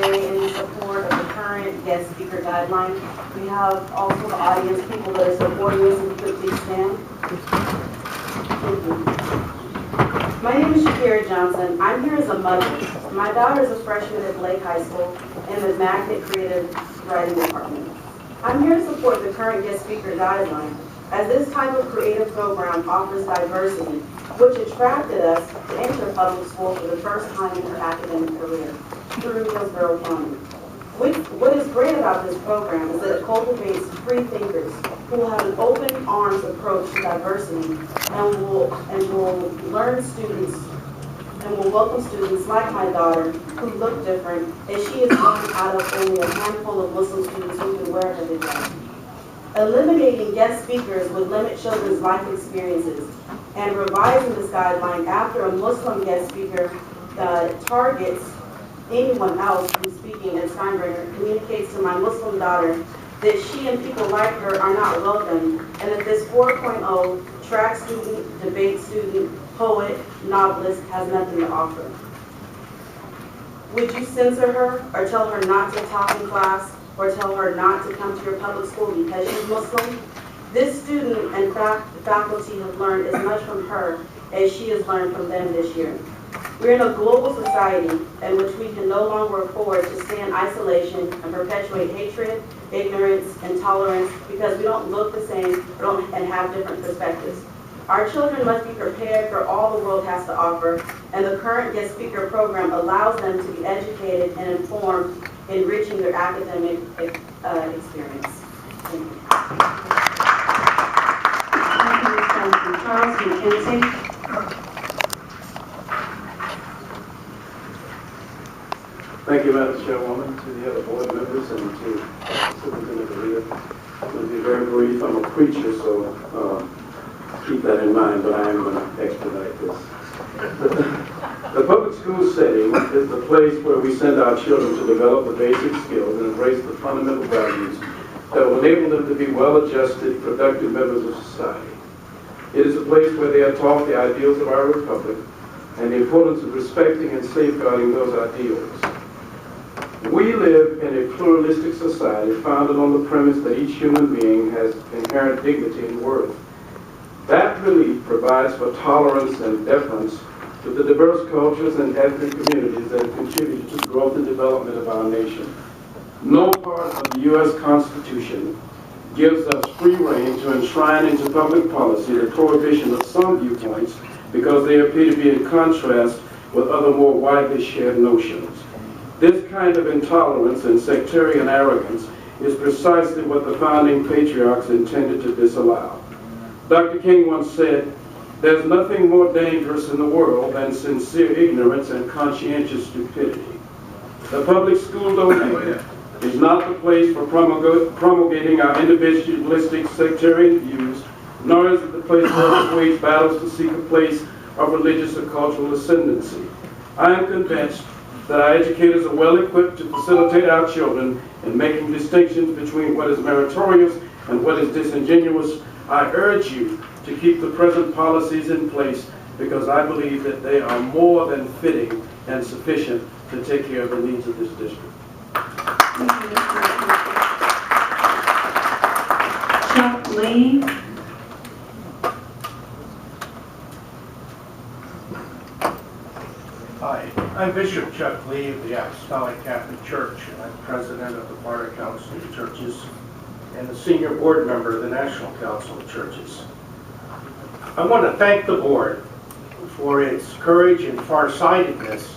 in support of the current guest speaker guideline. We have also the audience people that are supporting this, and could please stand. Thank you. My name is Shakira Johnson. I'm here as a mother. My daughter is a freshman at Blake High School in the Magnet Creative Writing Department. I'm here to support the current guest speaker guideline, as this type of creative program offers diversity, which attracted us to enter public school for the first time in her academic career through Hillsborough County. What is great about this program is that it cultivates free thinkers who will have an open arms approach to diversity and will learn students and will welcome students like my daughter who look different, as she is one out of only a handful of Muslim students who can wear her hijab. Eliminating guest speakers would limit children's life experiences, and revising this guideline after a Muslim guest speaker targets anyone else who's speaking at Steinbrenner communicates to my Muslim daughter that she and people like her are not welcome, and that this 4.0 track student, debate student, poet, novelist has nothing to offer. Would you censor her or tell her not to talk in class or tell her not to come to your public school because she's Muslim? This student and faculty have learned as much from her as she has learned from them this year. We're in a global society in which we can no longer afford to stay in isolation and perpetuate hatred, ignorance, and intolerance because we don't look the same and have different perspectives. Our children must be prepared for all the world has to offer, and the current guest speaker program allows them to be educated and informed, enriching their academic experience. Thank you. Charles McKenzie. Thank you, Madam Chairwoman, to the other board members, and to Superintendent Garita. I'm going to be very brief. I'm a preacher, so keep that in mind, but I am going to expedite this. The public school setting is the place where we send our children to develop the basic skills and embrace the fundamental values that will enable them to be well-adjusted, productive members of society. It is a place where they are taught the ideals of our republic and the importance of respecting and safeguarding those ideals. We live in a pluralistic society founded on the premise that each human being has inherent dignity and worth. That belief provides for tolerance and deference to the diverse cultures and ethnic communities that contribute to the growth and development of our nation. No part of the U.S. Constitution gives us free rein to enshrine into public policy the prohibition of some viewpoints because they appear to be in contrast with other more widely shared notions. This kind of intolerance and sectarian arrogance is precisely what the founding patriarchs intended to disallow. Dr. King once said, "There's nothing more dangerous in the world than sincere ignorance and conscientious stupidity." The public school domain is not the place for promulgating our individualistic sectarian views, nor is it the place where we wage battles to seek a place of religious or cultural ascendancy. I am convinced that our educators are well equipped to facilitate our children in making distinctions between what is meritorious and what is disingenuous. I urge you to keep the present policies in place because I believe that they are more than fitting and sufficient to take care of the needs of this district. Chuck Lee. Hi, I'm Bishop Chuck Lee of the Apostolic Catholic Church, and I'm president of the Florida Council of Churches and the senior board member of the National Council of Churches. I want to thank the board for its courage and farsightedness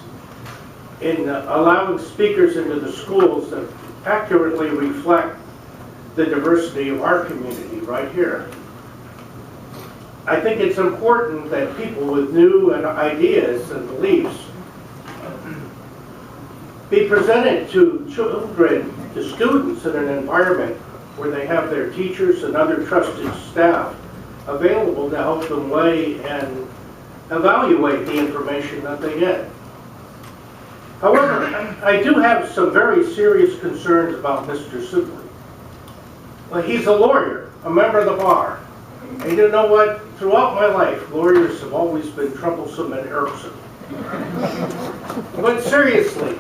in allowing speakers into the schools that accurately reflect the diversity of our community right here. I think it's important that people with new ideas and beliefs be presented to children, to students in an environment where they have their teachers and other trusted staff available to help them weigh and evaluate the information that they get. However, I do have some very serious concerns about Mr. Sibley. Well, he's a lawyer, a member of the bar. And you know what? Throughout my life, lawyers have always been troublesome and irksome. But seriously,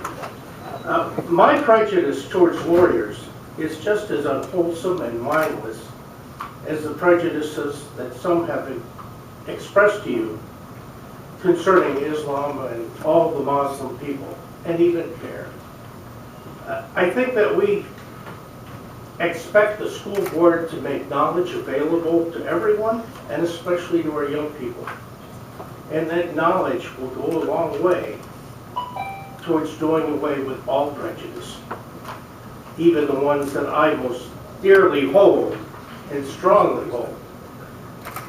My prejudice towards lawyers is just as unwholesome and mindless as the prejudices that some have expressed to you concerning Islam and all the Muslim people, and even care. I think that we expect the school board to make knowledge available to everyone, and especially to our young people. And that knowledge will go a long way towards doing away with all prejudice, even the ones that I most dearly hold and strongly hold.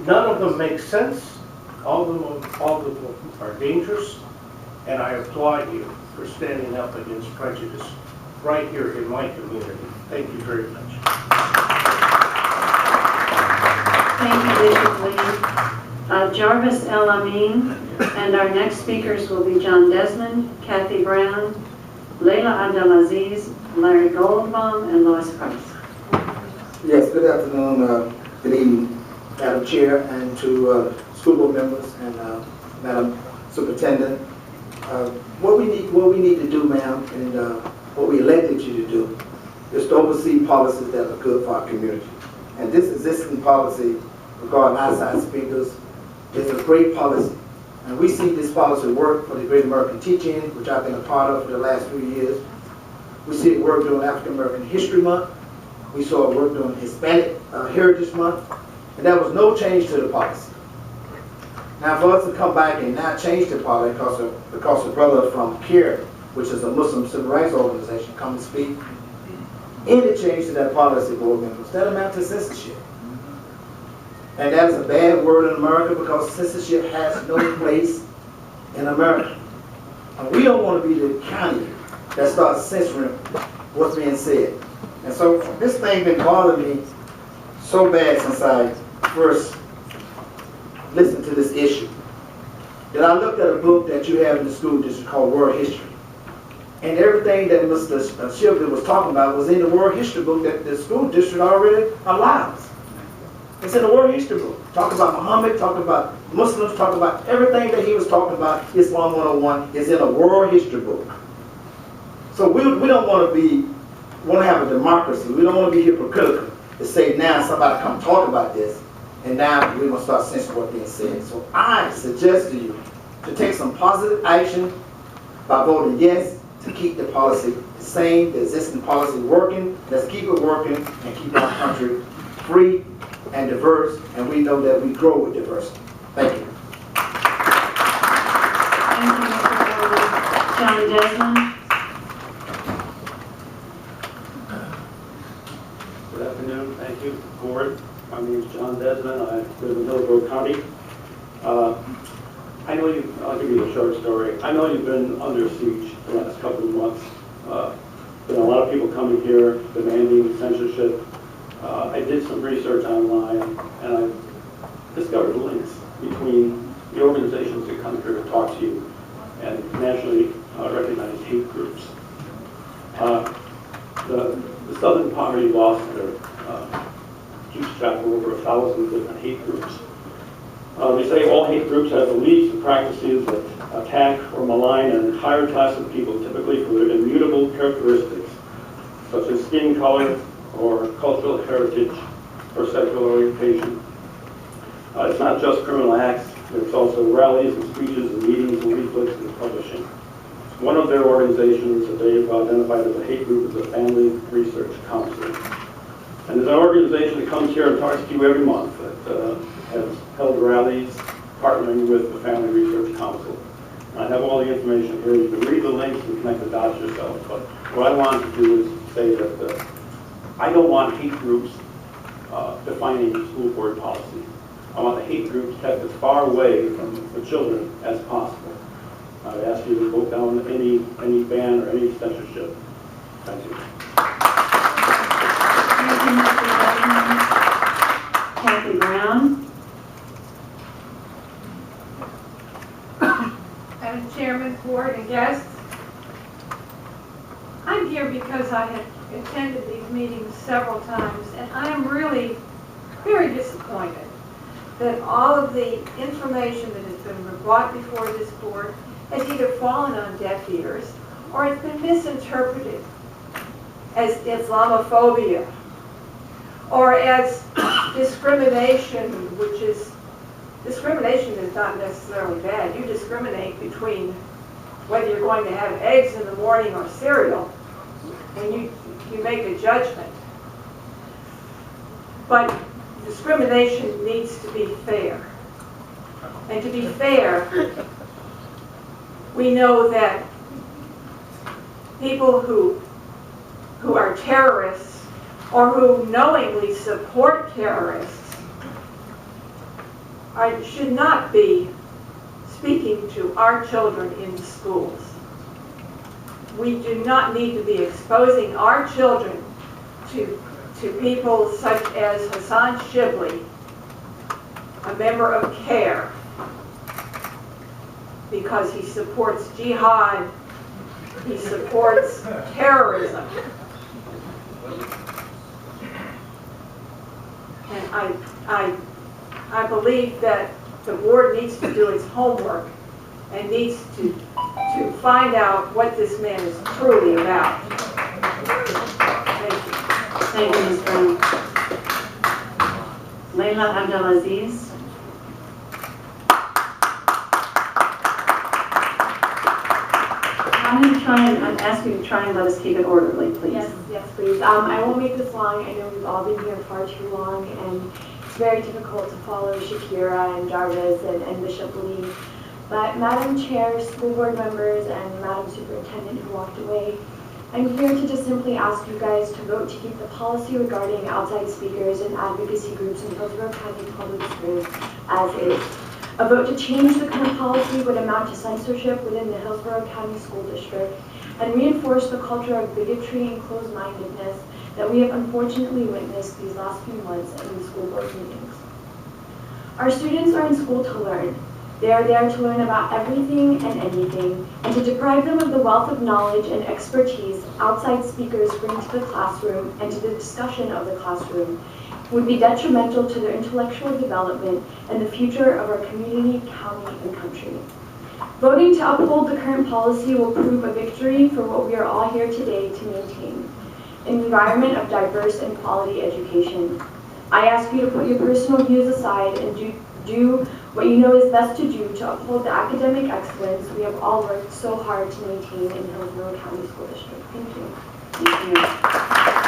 None of them make sense. All of them are dangerous, and I applaud you for standing up against prejudice right here in my community. Thank you very much. Thank you, Bishop Lee. Jarvis El Amin, and our next speakers will be John Desmond, Kathy Brown, Layla Abdelaziz, Larry Goldbaum, and Lois Price. Yes, good afternoon, good evening, Madam Chair, and to school board members and Madam Superintendent. What we need to do, ma'am, and what we elected you to do is to oversee policies that are good for our community. And this existing policy regarding outside speakers is a great policy. And we see this policy work for the Great American Teach-In, which I've been a part of for the last few years. We see it work during African American History Month. We saw it work during Hispanic Heritage Month. And there was no change to the policy. Now, for us to come back and not change the policy because a brother from CARE, which is a Muslim civil rights organization, come and speak, any change to that policy, board members, that amount to censorship. And that is a bad word in America because censorship has no place in America. And we don't want to be the county that starts censoring what's being said. And so this thing been bothering me so bad since I first listened to this issue that I looked at a book that you have in the school district called World History. And everything that Mr. Shively was talking about was in the World History book that the school district already allows. It's in the World History book. Talk about Muhammad, talk about Muslims, talk about everything that he was talking about. Islam 101 is in a World History book. So we don't want to have a democracy. We don't want to be hypocritical to say now somebody come talk about this and now we're going to start censoring what's being said. So I suggest to you to take some positive action by voting yes to keep the policy the same, the existing policy working. Let's keep it working and keep our country free and diverse, and we know that we grow with diversity. Thank you. Thank you, Mr. John Desmond. Good afternoon. Thank you, board. My name is John Desmond. I live in Hillsborough County. I'll give you a short story. I know you've been under siege the last couple of months. Been a lot of people coming here demanding censorship. I did some research online and I discovered links between the organizations that come here to talk to you and nationally recognized hate groups. The Southern Poverty Law Center keeps track of over 1,000 different hate groups. They say all hate groups have beliefs and practices that attack or malign an entire class of people, typically for their immutable characteristics, such as skin color or cultural heritage or sexual orientation. It's not just criminal acts, it's also rallies and speeches and meetings and leaflets and publishing. One of their organizations that they've identified as a hate group is the Family Research Council. And there's an organization that comes here and talks to you every month that has held rallies partnering with the Family Research Council. And I have all the information here. You can read the links and connect the dots yourself. But what I want to do is say that I don't want hate groups defining school board policy. I want the hate groups kept as far away from the children as possible. I ask you to vote down any ban or any censorship. Thank you. Thank you, Mr. Desmond. Kathy Brown. Madam Chairman, board, and guests, I'm here because I have attended these meetings several times, and I am really very disappointed that all of the information that has been brought before this board has either fallen on deaf ears or it's been misinterpreted as Islamophobia, or as discrimination, discrimination is not necessarily bad. You discriminate between whether you're going to have eggs in the morning or cereal, and you make a judgment. But discrimination needs to be fair. And to be fair, we know that people who are terrorists or who knowingly support terrorists should not be speaking to our children in schools. We do not need to be exposing our children to people such as Hassan Shibli, a member of CARE, because he supports jihad, he supports terrorism. And I believe that the board needs to do its homework and needs to find out what this man is truly about. Thank you. Thank you, Ms. Brown. Layla Abdelaziz. I'm asking you to try and let us keep it orderly, please. Yes, please. I won't make this long. I know we've all been here far too long, and it's very difficult to follow Shakira and Jarvis and Bishop Lee. But Madam Chair, school board members, and Madam Superintendent who walked away, I'm here to just simply ask you guys to vote to keep the policy regarding outside speakers and advocacy groups in Hillsborough County Public Schools as is. A vote to change the current policy would amount to censorship within the Hillsborough County School District and reinforce the culture of bigotry and closed-mindedness that we have unfortunately witnessed these last few months in school board meetings. Our students are in school to learn. They are there to learn about everything and anything, and to deprive them of the wealth of knowledge and expertise outside speakers bring to the classroom and to the discussion of the classroom would be detrimental to their intellectual development and the future of our community, county, and country. Voting to uphold the current policy will prove a victory for what we are all here today to maintain, an environment of diverse and quality education. I ask you to put your personal views aside and do what you know is best to do to uphold the academic excellence we have all worked so hard to maintain in Hillsborough County School District. Thank you. Thank you.